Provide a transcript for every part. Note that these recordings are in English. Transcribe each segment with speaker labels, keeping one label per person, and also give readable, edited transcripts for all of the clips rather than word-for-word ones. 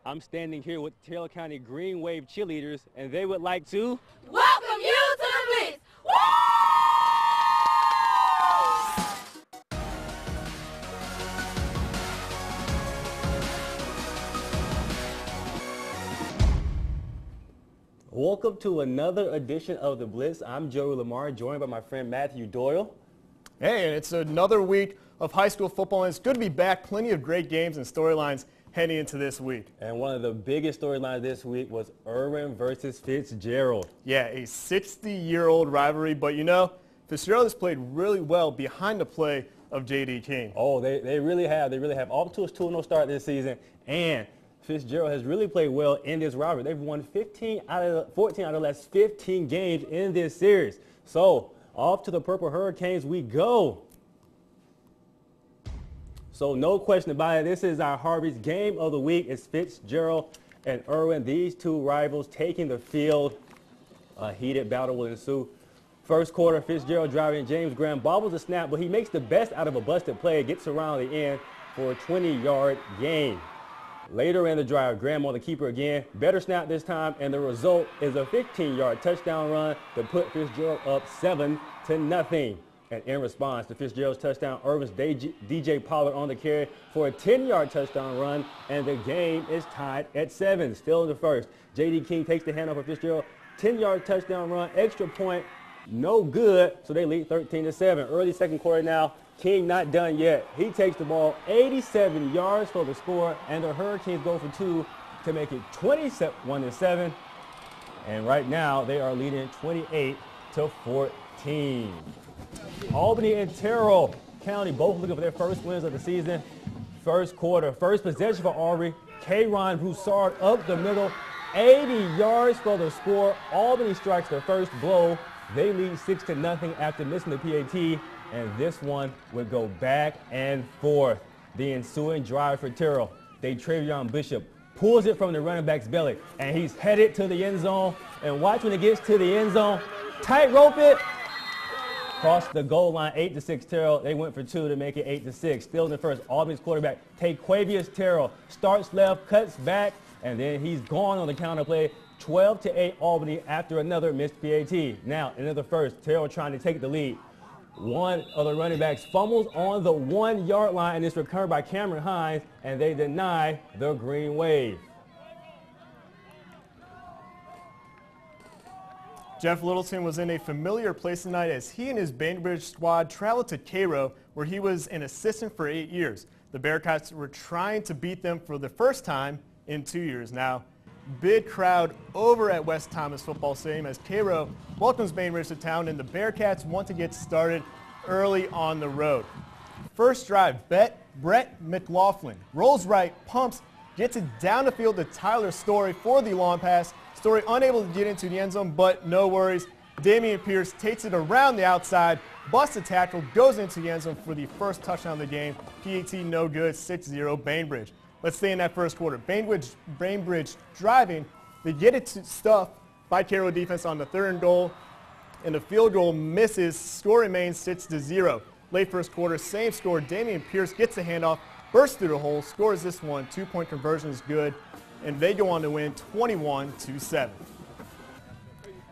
Speaker 1: I'm standing here with Taylor County Green Wave cheerleaders, and they would like to
Speaker 2: welcome you to the Blitz! Woo!
Speaker 1: Welcome to another edition of the Blitz. I'm Joey Lamar, joined by my friend Matthew Doyle.
Speaker 3: Hey, and it's another week of high school football, and it's good to be back. Plenty of great games and storylines heading into this week.
Speaker 1: And one of the biggest storylines this week was Irwin versus Fitzgerald.
Speaker 3: Yeah, a 60-year-old rivalry, but you know, Fitzgerald has played really well behind the play of J.D. King.
Speaker 1: Oh, they really have. They really have. Off to a 2-0 start this season, and Fitzgerald has really played well in this rivalry. They've won 14 out of the last 15 games in this series. So, off to the Purple Hurricanes we go. So, no question about it, this is our Harvey's game of the week. It's Fitzgerald and Irwin, these two rivals taking the field. A heated battle will ensue. First quarter, Fitzgerald driving, James Graham bobbles the snap, but he makes the best out of a busted play, gets around the end for a 20-yard gain. Later in the drive, Graham on the keeper again, better snap this time, and the result is a 15-yard touchdown run to put Fitzgerald up 7-0. And in response to Fitzgerald's touchdown, Irvin's DJ Pollard on the carry for a 10-yard touchdown run, and the game is tied at 7. Still in the first, J.D. King takes the handoff for Fitzgerald, 10-yard touchdown run, extra point, no good, so they lead 13-7. Early second quarter now. King not done yet. He takes the ball 87 yards for the score, and the Hurricanes go for 2 to make it 21-7. And right now they are leading 28-14. Albany and Terrell County both looking for their first wins of the season. First quarter, first possession for Aubrey. K-Ron Broussard up the middle, 80 yards for the score. Albany strikes their first blow. They lead 6-0 after missing the PAT. And this one would go back and forth. The ensuing drive for Terrell. Travion Bishop pulls it from the running back's belly, and he's headed to the end zone. And watch when it gets to the end zone. Tightrope it. Cross the goal line, 8-6 Terrell. They went for 2 to make it 8-6. Still in the first, Albany's quarterback, Taquavius Terrell, starts left, cuts back, and then he's gone on the counter play. 12-8 Albany after another missed PAT. Now, into the first, Terrell trying to take the lead. One of the running backs fumbles on the 1-yard line, and it's recovered by Cameron Hines, and they deny the Green Wave.
Speaker 3: Jeff Littleton was in a familiar place tonight as he and his Bainbridge squad traveled to Cairo, where he was an assistant for 8 years. The Bearcats were trying to beat them for the first time in 2 years now. Big crowd over at West Thomas Football Stadium as Cairo welcomes Bainbridge to town, and the Bearcats want to get started early on the road. First drive, Brett McLaughlin rolls right, pumps, gets it down the field to Tyler Story for the long pass. Story unable to get into the end zone, but no worries. Damian Pierce takes it around the outside, busts a tackle, goes into the end zone for the first touchdown of the game. PAT no good, 6-0 Bainbridge. Let's stay in that first quarter. Bainbridge driving. They get it stuffed by Cairo defense on the 3rd and goal, and the field goal misses. Score remains 6-0. Late first quarter, same score. Damian Pierce gets the handoff, bursts through the hole, scores this one. 2-point conversion is good, and they go on to win 21-7.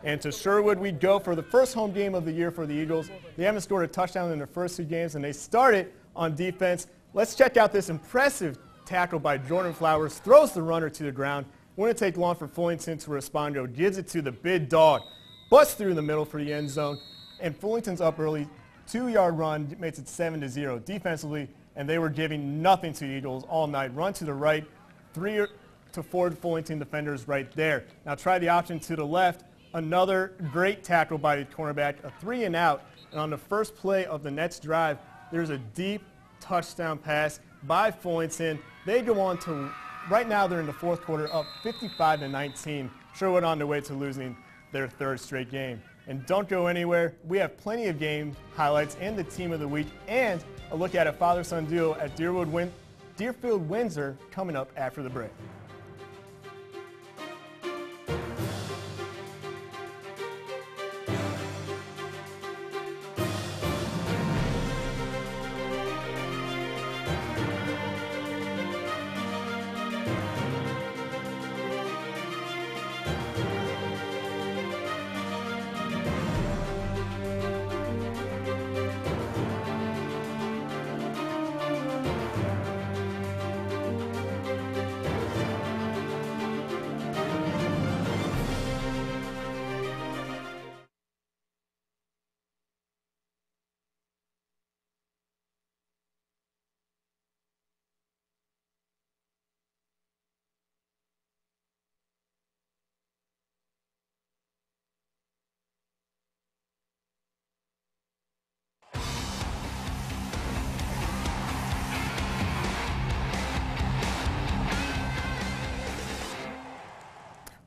Speaker 3: And to Sherwood we go for the first home game of the year for the Eagles. They haven't scored a touchdown in their first 2 games, and they started on defense. Let's check out this impressive tackle by Jordan Flowers, throws the runner to the ground. Wouldn't take long for Fullington to respond, though. Gives it to the big dog, busts through the middle for the end zone, and Fullington's up early. 2-yard run makes it 7-0 defensively, and they were giving nothing to the Eagles all night. Run to the right, 3 to 4 Fullington defenders right there. Now try the option to the left. Another great tackle by the cornerback, a 3-and-out. And on the first play of the next drive, there's a deep touchdown pass by Fullington. They go on to, right now they're in the 4th quarter, up 55-19. Sherwood on their way to losing their 3rd straight game. And don't go anywhere. We have plenty of game highlights and the team of the week and a look at a father-son duo at Deerfield Windsor coming up after the break.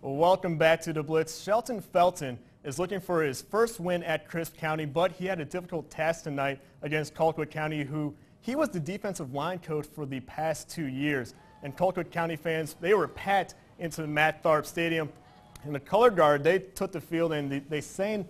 Speaker 3: Welcome back to the Blitz. Shelton Felton is looking for his first win at Crisp County, but he had a difficult task tonight against Colquitt County, who he was the defensive line coach for the past 2 years. And Colquitt County fans, they were packed into the Matt Tharp Stadium. And the color guard, they took the field and they sang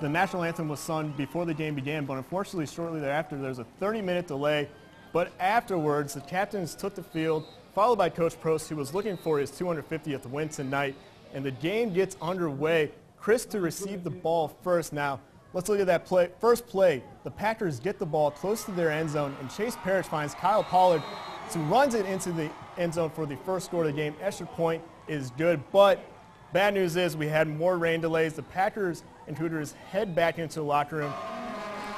Speaker 3: the national anthem was sung before the game began, but unfortunately shortly thereafter there was a 30-minute delay. But afterwards, the captains took the field, followed by Coach Prost, who was looking for his 250th win tonight. And the game gets underway. Chris to receive the ball first. Now, let's look at that play. First play, the Packers get the ball close to their end zone, and Chase Parrish finds Kyle Pollard, who runs it into the end zone for the first score of the game. Extra point is good, but bad news is we had more rain delays. The Packers and Hooters head back into the locker room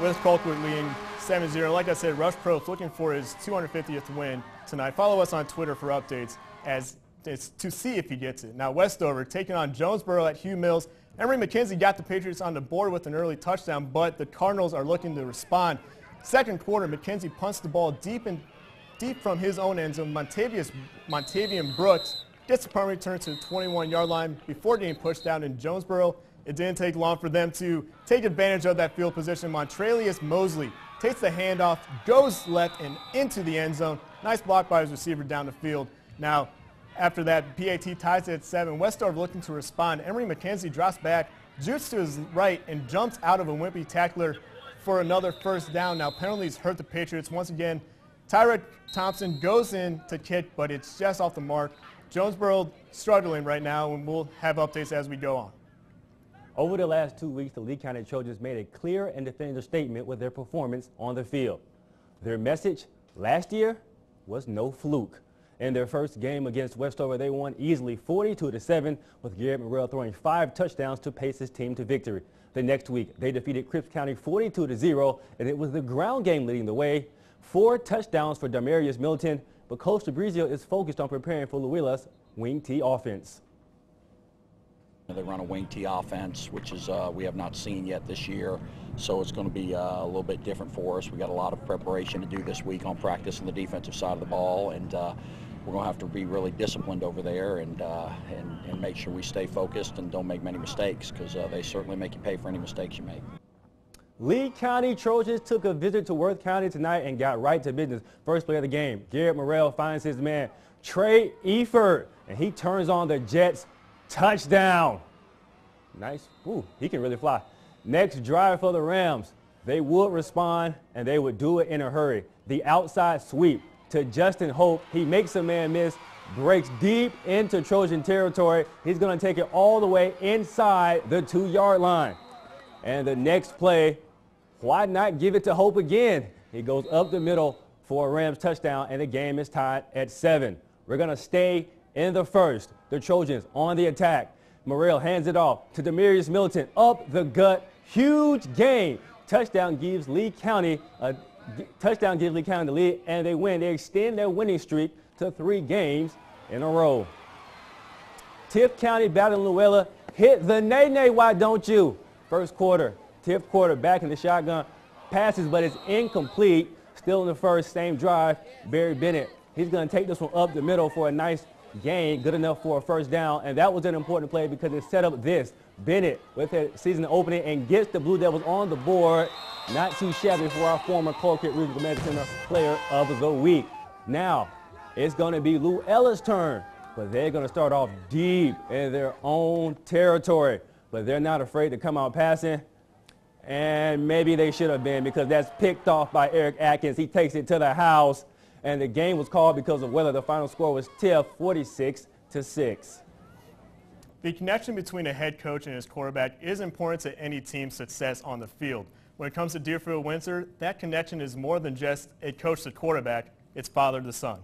Speaker 3: with Colquitt leading 7-0. Like I said, Rush Probst looking for his 250th win tonight. Follow us on Twitter for updates as it's to see if he gets it. Now Westover taking on Jonesboro at Hugh Mills. Emory McKenzie got the Patriots on the board with an early touchdown, but the Cardinals are looking to respond. Second quarter, McKenzie punts the ball deep from his own end zone. Montavian Brooks gets the punt return to the 21-yard line before getting pushed down in Jonesboro. It didn't take long for them to take advantage of that field position. Montrelius Mosley takes the handoff, goes left and into the end zone. Nice block by his receiver down the field. Now, after that, PAT ties it at 7. Westover looking to respond. Emory McKenzie drops back, jukes to his right, and jumps out of a wimpy tackler for another first down. Now, penalties hurt the Patriots. Once again, Tyrod Thompson goes in to kick, but it's just off the mark. Jonesboro struggling right now, and we'll have updates as we go on.
Speaker 1: Over the last 2 weeks, the Lee County Trojans made a clear and definitive statement with their performance on the field. Their message last year was no fluke. In their first game against Westover, they won easily 42-7, with Garrett Morrell throwing 5 touchdowns to pace his team to victory. The next week, they defeated Crisp County 42-0, and it was the ground game leading the way. 4 touchdowns for Damarius Milton, but Coach DeBrizio is focused on preparing for Louilla's wing T offense.
Speaker 4: They run a wing T offense, which is we have not seen yet this year, so it's going to be a little bit different for us. We got a lot of preparation to do this week on practice on the defensive side of the ball, and we're going to have to be really disciplined over there and make sure we stay focused and don't make many mistakes, because they certainly make you pay for any mistakes you make.
Speaker 1: Lee County Trojans took a visit to Worth County tonight and got right to business. First play of the game, Garrett Morrell finds his man, Trey Eford, and he turns on the Jets. Touchdown. Nice. Ooh, he can really fly. Next drive for the Rams. They would respond, and they would do it in a hurry. The outside sweep to Justin Hope. He makes a man miss, breaks deep into Trojan territory. He's going to take it all the way inside the 2-yard line. And the next play, why not give it to Hope again? He goes up the middle for a Rams touchdown, and the game is tied at 7. We're going to stay in the first. The Trojans on the attack. Morrell hands it off to Damarius Milton up the gut. Huge gain. Touchdown gives Lee County the lead, and they win. They extend their winning streak to 3 games in a row. Tift County battling Louilla. Hit the nay-nay, why don't you? First quarter, Tift quarterback in the shotgun. Passes, but it's incomplete. Still in the first, same drive. Barry Bennett. He's going to take this one up the middle for a nice gain, good enough for a first down, and that was an important play because it set up this. Bennett with a season opening and gets the Blue Devils on the board. Not too shabby for our former Colquitt Regional Medical Center Player of the Week. Now, it's going to be Louilla's turn, but they're going to start off deep in their own territory. But they're not afraid to come out passing, and maybe they should have been, because that's picked off by Eric Atkins. He takes it to the house. And the game was called because of weather. The final score was Tift 46-6.
Speaker 3: The connection between a head coach and his quarterback is important to any team's success on the field. When it comes to Deerfield-Windsor, that connection is more than just a coach to quarterback. It's father to son.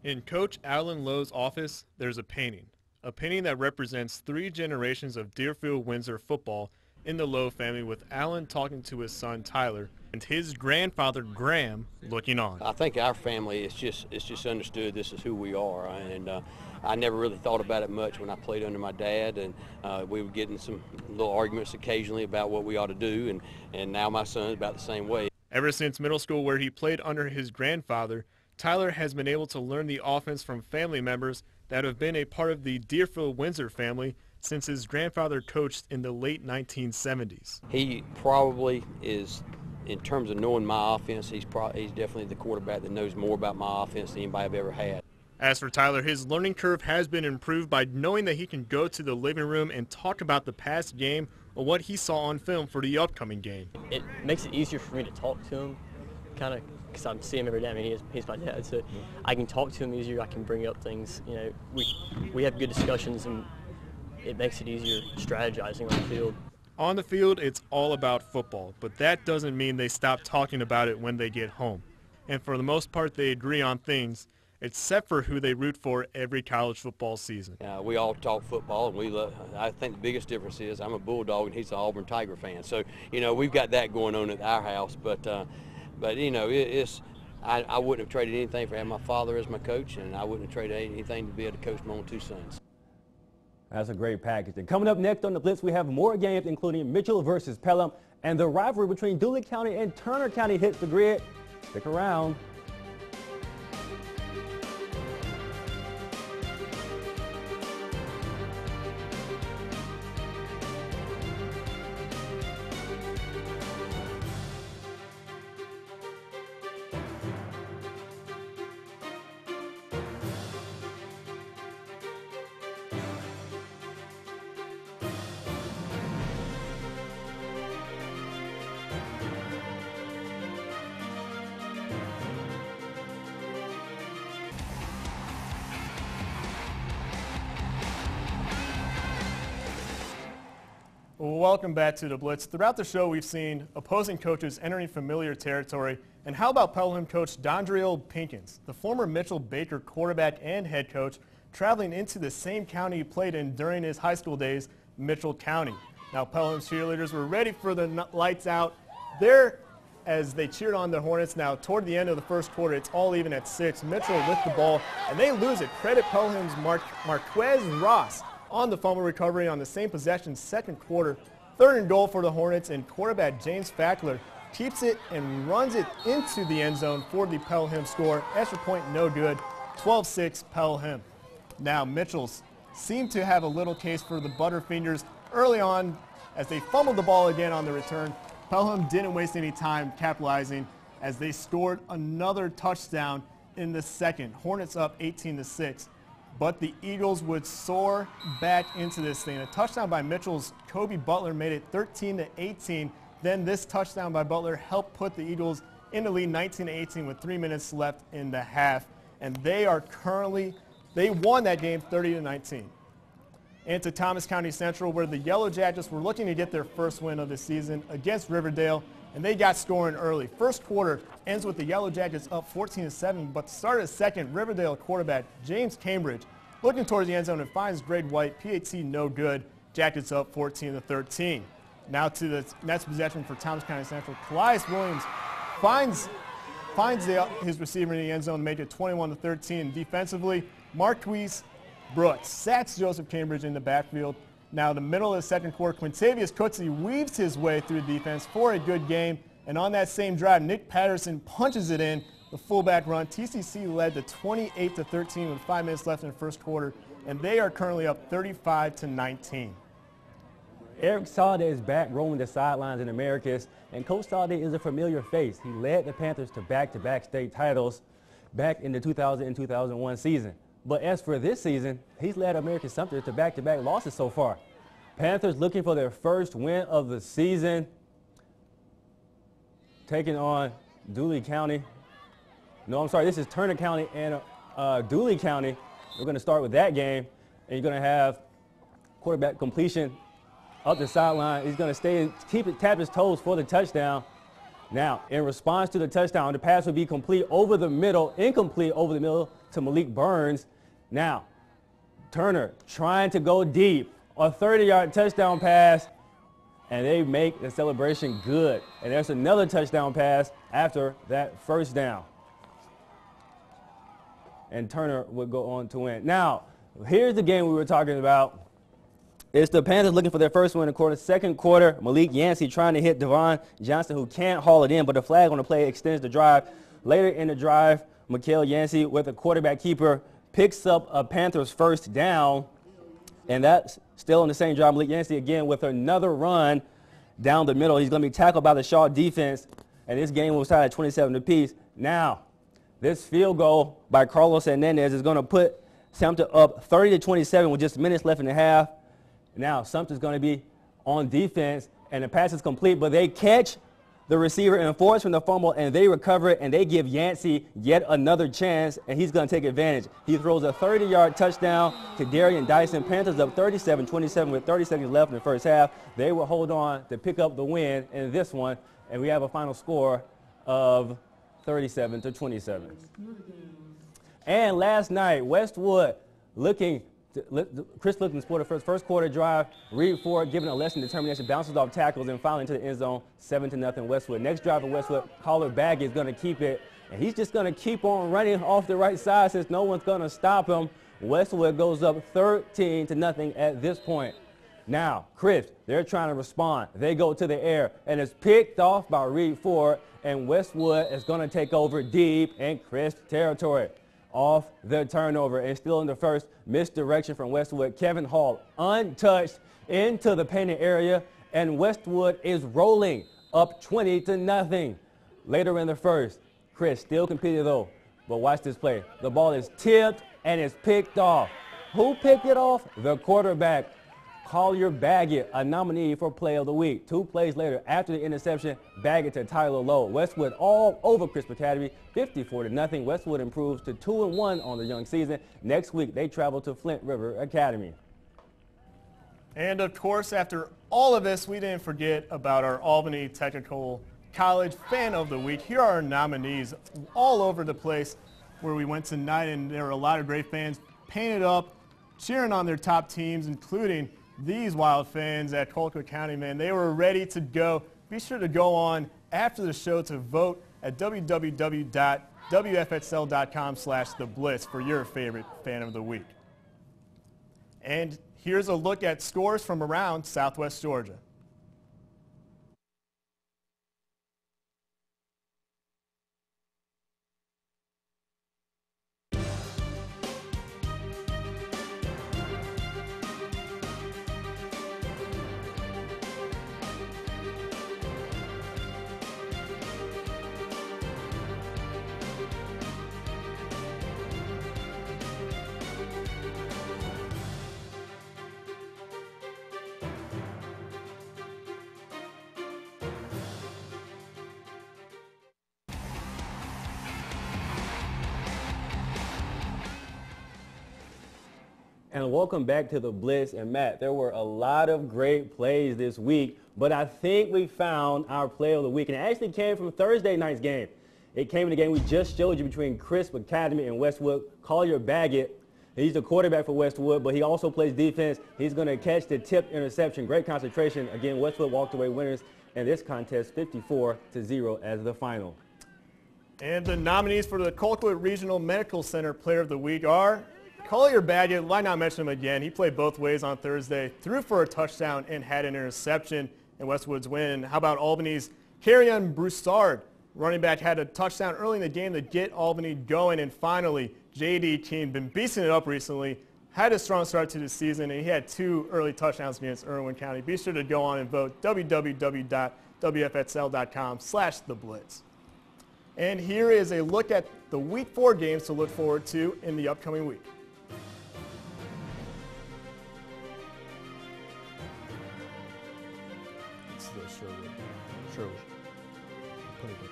Speaker 3: In Coach Alan Lowe's office, there's a painting that represents 3 generations of Deerfield-Windsor football in the Lowe family, with Alan talking to his son Tyler and his grandfather Graham looking on.
Speaker 5: I think our family is just understood this is who we are, and I never really thought about it much when I played under my dad, and we were getting some little arguments occasionally about what we ought to do, and now my son's about the same way.
Speaker 3: Ever since middle school, where he played under his grandfather, Tyler has been able to learn the offense from family members that have been a part of the Deerfield-Windsor family since his grandfather coached in the late 1970s.
Speaker 5: He probably is, in terms of knowing my offense, he's definitely the quarterback that knows more about my offense than anybody I've ever had.
Speaker 3: As for Tyler, his learning curve has been improved by knowing that he can go to the living room and talk about the past game or what he saw on film for the upcoming game.
Speaker 6: It makes it easier for me to talk to him, kind of, because I see him every day. I mean, he's my dad, so I can talk to him easier. I can bring up things. You know, we have good discussions, and it makes it easier strategizing on the field.
Speaker 3: On the field, it's all about football, but that doesn't mean they stop talking about it when they get home. And for the most part, they agree on things, except for who they root for every college football season.
Speaker 5: We all talk football, and we love. I think the biggest difference is I'm a Bulldog and he's an Auburn Tiger fan. So, you know, we've got that going on at our house. But you know, I wouldn't have traded anything for having my father as my coach, and I wouldn't have traded anything to be able to coach my own two sons.
Speaker 1: That's a great package. And coming up next on the Blitz, we have more games, including Mitchell versus Pelham, and the rivalry between Dooley County and Turner County hits the grid. Stick around.
Speaker 3: Welcome back to the Blitz. Throughout the show, we've seen opposing coaches entering familiar territory. And how about Pelham coach Dondriel Pinkins, the former Mitchell Baker quarterback and head coach, traveling into the same county he played in during his high school days, Mitchell County. Now, Pelham's cheerleaders were ready for the lights out there as they cheered on the Hornets. Now, toward the end of the first quarter, it's all even at 6. Mitchell with the ball, and they lose it. Credit Pelham's Marquez Ross on the fumble recovery on the same possession, second quarter. 3rd and goal for the Hornets, and quarterback James Fackler keeps it and runs it into the end zone for the Pelham score. Extra point no good, 12-6 Pelham. Now Mitchell's seemed to have a little case for the Butterfingers early on as they fumbled the ball again on the return. Pelham didn't waste any time capitalizing as they scored another touchdown in the second. Hornets up 18-6. But the Eagles would soar back into this thing. A touchdown by Mitchell's Kobe Butler made it 13-18. Then this touchdown by Butler helped put the Eagles in the lead 19-18 with 3 minutes left in the half. And they won that game 30-19. And to Thomas County Central, where the Yellow Jackets were looking to get their first win of the season against Riverdale, and they got scoring early. First quarter ends with the Yellow Jackets up 14-7, but to start at second, Riverdale quarterback James Cambridge looking towards the end zone and finds Grade White, PAT no good. Jackets up 14-13. Now to the next possession for Thomas County Central. Calais Williams finds his receiver in the end zone to make it 21-13. Defensively, Marquise Brooks sacks Joseph Cambridge in the backfield. Now, the middle of the second quarter, Quintavious Cootsie weaves his way through defense for a good game. And on that same drive, Nick Patterson punches it in, the fullback run. TCC led to 28-13 with 5 minutes left in the first quarter, and they are currently up 35-19.
Speaker 1: Eric Salde is back roaming the sidelines in Americas, and Coach Salde is a familiar face. He led the Panthers to back-to-back state titles back in the 2000 and 2001 season. But as for this season, he's led American Sumter to back-to-back losses so far. Panthers looking for their first win of the season, taking on Dooley County. No, I'm sorry, this is Turner County and Dooley County. We're going to start with that game, and you're going to have quarterback completion up the sideline. He's going to tap his toes for the touchdown. Now, in response to the touchdown, the pass will be complete over the middle, incomplete over the middle to Malik Burns. Now, Turner trying to go deep, a 30-yard touchdown pass, and they make the celebration good. And there's another touchdown pass after that first down. And Turner would go on to win. Now, here's the game we were talking about. It's the Panthers looking for their first win in the quarter. Second quarter, Malik Yancey trying to hit Devon Johnson, who can't haul it in, but the flag on the play extends the drive. Later in the drive, Mikael Yancey with a quarterback keeper picks up a Panthers first down, and that's still on the same drive. Malik Yancey again with another run down the middle. He's going to be tackled by the Shaw defense, and this game was tied at 27 apiece. Now, this field goal by Carlos Hernandez is going to put Sumter up 30-27 with just minutes left in the half. Now, Sumter's going to be on defense, and the pass is complete, but they catch the receiver and force from the fumble, and they recover it, and they give Yancey yet another chance, and he's going to take advantage. He throws a 30-yard touchdown to Darian Dyson. Panthers up 37-27 with 30 seconds left in the first half. They will hold on to pick up the win in this one, and we have a final score of 37-27. And last night, Westwood Chris looking for the first quarter drive. Reed Ford giving a lesson in determination, bounces off tackles and finally into the end zone, 7-0 Westwood. Next drive for Westwood, Caller Baggy is going to keep it, and he's just going to keep on running off the right side since no one's going to stop him. Westwood goes up 13-0 at this point. Now, Chris, they're trying to respond. They go to the air, and it's picked off by Reed Ford, and Westwood is going to take over deep in Chris territory. Off the turnover, and still in the first, misdirection from Westwood. Kevin Hall untouched into the painted area, and Westwood is rolling up 20-0. Later in the first, Chris still competing though, but watch this play. The ball is tipped and it's picked off. Who picked it off? The quarterback, Collier Baggett, a nominee for Play of the Week. 2 plays later, after the interception, Baggett to Tyler Lowe. Westwood all over Crisp Academy, 54-0. Westwood improves to 2-1 on the young season. Next week, they travel to Flint River Academy.
Speaker 3: And of course, after all of this, we didn't forget about our Albany Technical College Fan of the Week. Here are our nominees all over the place where we went tonight, and there were a lot of great fans painted up, cheering on their top teams, including these Wild fans at Colquitt County, man. They were ready to go. Be sure to go on after the show to vote at www.wfxl.com/theblitz for your favorite Fan of the Week. And here's a look at scores from around Southwest Georgia.
Speaker 1: And welcome back to the Blitz. And Matt, there were a lot of great plays this week, but I think we found our play of the week. And it actually came from Thursday night's game. It came in the game we just showed you between Crisp Academy and Westwood. Collier Baggett, he's the quarterback for Westwood, but he also plays defense. He's going to catch the tipped interception. Great concentration. Again, Westwood walked away winners in this contest, 54-0 as the final.
Speaker 3: And the nominees for the Colquitt Regional Medical Center Player of the Week are Collier Baggett. Why not mention him again? He played both ways on Thursday, threw for a touchdown and had an interception in Westwood's win. How about Albany's Carrion Broussard? Running back had a touchdown early in the game to get Albany going. And finally, J.D. King, been beasting it up recently, had a strong start to the season, and he had 2 early touchdowns against Irwin County. Be sure to go on and vote www.wfxl.com/theblitz. And here is a look at the Week 4 games to look forward to in the upcoming week. It's the Sherwood. Put it in.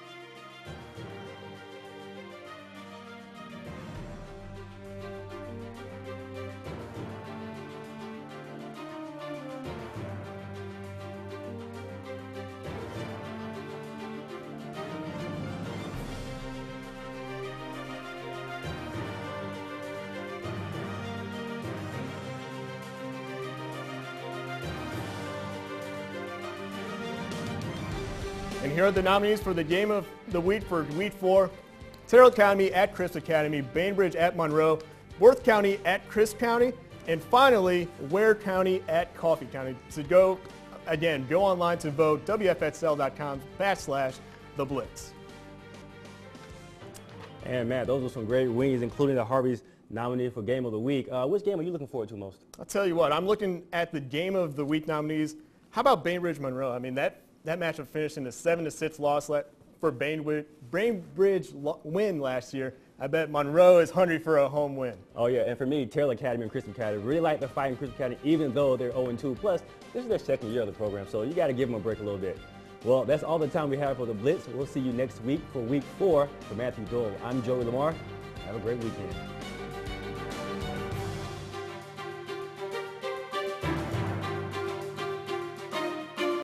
Speaker 3: And here are the nominees for the game of the week for Week 4. Terrell County at Crisp Academy, Bainbridge at Monroe, Worth County at Crisp County, and finally, Ware County at Coffee County. So go online to vote, wfxl.com/theblitz.
Speaker 1: And, Matt, those were some great wins, including the Harvey's nominated for Game of the Week. Which game are you looking forward to most?
Speaker 3: I'll tell you what, I'm looking at the Game of the Week nominees. How about Bainbridge Monroe? I mean, that matchup finished in a 7-6 loss for Bainbridge win last year. I bet Monroe is hungry for a home win.
Speaker 1: Oh, yeah, and for me, Taylor Academy and Christian Academy really like the fight in Christian Academy, even though they're 0-2. Plus, this is their second year of the program, so you got to give them a break a little bit. Well, that's all the time we have for the Blitz. We'll see you next week for Week 4. For Matthew Dole, I'm Joey Lamar. Have a great weekend.